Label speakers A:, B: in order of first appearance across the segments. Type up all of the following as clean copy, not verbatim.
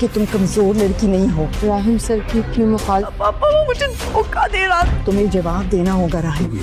A: कि तुम कमजोर लड़की नहीं हो।
B: राहिम सर की क्यों मुखालिफ?
A: पापा वो मुझे धोखा दे रहा, तुम्हें जवाब देना होगा राहिम।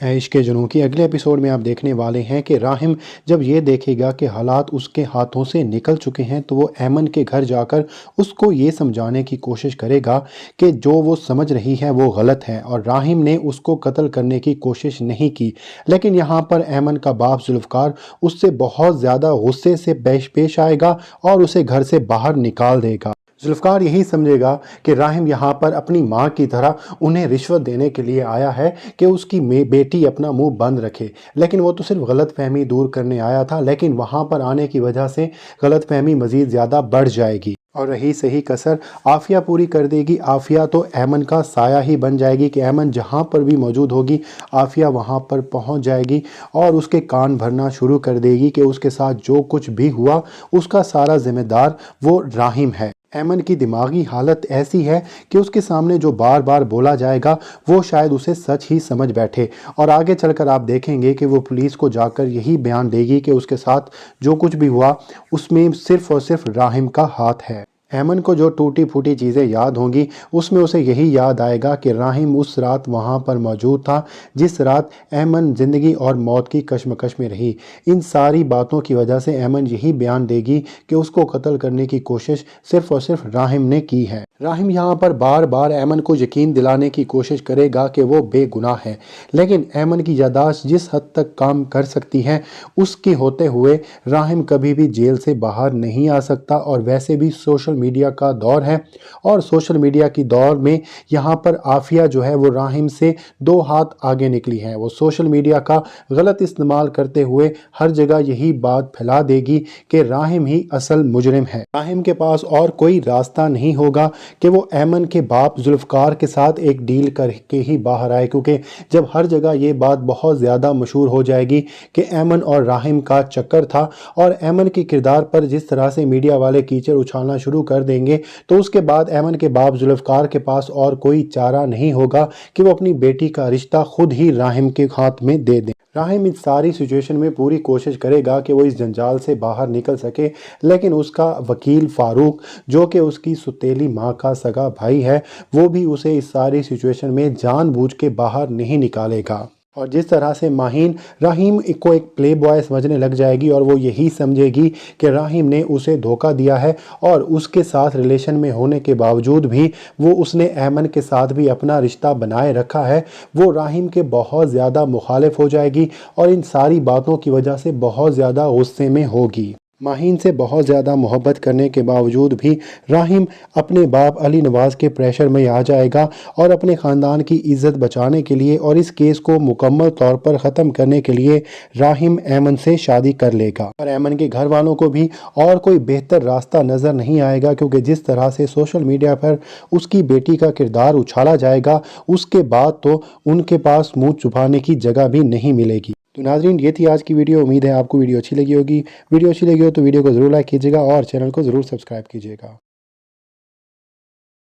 C: इश्क के जुनून की अगले एपिसोड में आप देखने वाले हैं कि राहिम जब ये देखेगा कि हालात उसके हाथों से निकल चुके हैं तो वो ऐमन के घर जाकर उसको ये समझाने की कोशिश करेगा कि जो वो समझ रही है वो गलत है, और राहिम ने उसको कत्ल करने की कोशिश नहीं की। लेकिन यहाँ पर ऐमन का बाप जुल्फ़कार उससे बहुत ज़्यादा गुस्से से पेश आएगा और उसे घर से बाहर निकाल देगा। जुल्फ़कार यही समझेगा कि राहिम यहाँ पर अपनी माँ की तरह उन्हें रिश्वत देने के लिए आया है कि उसकी बेटी अपना मुंह बंद रखे, लेकिन वो तो सिर्फ गलतफहमी दूर करने आया था। लेकिन वहाँ पर आने की वजह से गलतफहमी मज़ीद ज़्यादा बढ़ जाएगी और रही सही कसर आफिया पूरी कर देगी। आफिया तो ऐमन का साया ही बन जाएगी कि ऐमन जहाँ पर भी मौजूद होगी आफिया वहाँ पर पहुँच जाएगी और उसके कान भरना शुरू कर देगी कि उसके साथ जो कुछ भी हुआ उसका सारा जिम्मेदार वो राहिम है। ऐमन की दिमागी हालत ऐसी है कि उसके सामने जो बार बार बोला जाएगा वो शायद उसे सच ही समझ बैठे, और आगे चलकर आप देखेंगे कि वो पुलिस को जाकर यही बयान देगी कि उसके साथ जो कुछ भी हुआ उसमें सिर्फ और सिर्फ राहिम का हाथ है। ऐमन को जो टूटी फूटी चीज़ें याद होंगी उसमें उसे यही याद आएगा कि राहिम उस रात वहाँ पर मौजूद था जिस रात ऐमन ज़िंदगी और मौत की कश्मकश में रही। इन सारी बातों की वजह से ऐमन यही बयान देगी कि उसको कत्ल करने की कोशिश सिर्फ और सिर्फ राहिम ने की है। राहिम यहाँ पर बार बार ऐमन को यकीन दिलाने की कोशिश करेगा कि वो बेगुनाह है, लेकिन ऐमन की यादाश्त जिस हद तक काम कर सकती है उसके होते हुए राहिम कभी भी जेल से बाहर नहीं आ सकता। और वैसे भी सोशल मीडिया का दौर है और सोशल मीडिया की दौर में यहाँ पर आफिया जो है वो राहिम से 2 हाथ आगे निकली है। वो सोशल मीडिया का गलत इस्तेमाल करते हुए हर जगह यही बात फैला देगी कि राहिम ही असल मुजरिम है। राहिम के पास और कोई रास्ता नहीं होगा कि वो ऐमन के बाप जुल्फ़कार के साथ एक डील करके ही बाहर आए, क्योंकि जब हर जगह ये बात बहुत ज़्यादा मशहूर हो जाएगी कि ऐमन और राहिम का चक्कर था और ऐमन के किरदार पर जिस तरह से मीडिया वाले कीचड़ उछालना शुरू कर देंगे तो उसके बाद ऐमन के बाप जुल्फ़कार के पास और कोई चारा नहीं होगा कि वो अपनी बेटी का रिश्ता खुद ही राहिम के हाथ में दे दें। राहिम इस सारी सिचुएशन में पूरी कोशिश करेगा कि वो इस जंजाल से बाहर निकल सके, लेकिन उसका वकील फारूक जो कि उसकी सुतेली माँ का सगा भाई है वो भी उसे इस सारी सिचुएशन में जानबूझ के बाहर नहीं निकालेगा। और जिस तरह से माहीन राहिम को एक प्ले बॉय समझने लग जाएगी और वो यही समझेगी कि राहिम ने उसे धोखा दिया है और उसके साथ रिलेशन में होने के बावजूद भी वो उसने ऐमन के साथ भी अपना रिश्ता बनाए रखा है, वो राहिम के बहुत ज़्यादा मुखालिफ हो जाएगी और इन सारी बातों की वजह से बहुत ज़्यादा गुस्से में होगी। माहीन से बहुत ज़्यादा मोहब्बत करने के बावजूद भी राहिम अपने बाप अली नवाज़ के प्रेशर में आ जाएगा और अपने ख़ानदान की इज़्ज़त बचाने के लिए और इस केस को मुकम्मल तौर पर ख़त्म करने के लिए राहिम ऐमन से शादी कर लेगा। और ऐमन के घर वालों को भी और कोई बेहतर रास्ता नज़र नहीं आएगा, क्योंकि जिस तरह से सोशल मीडिया पर उसकी बेटी का किरदार उछाला जाएगा उसके बाद तो उनके पास मुँह छुपाने की जगह भी नहीं मिलेगी। तो नाज़रीन ये थी आज की वीडियो। उम्मीद है आपको वीडियो अच्छी लगी होगी। वीडियो अच्छी लगी हो तो वीडियो को ज़रूर लाइक कीजिएगा और चैनल को ज़रूर सब्सक्राइब कीजिएगा।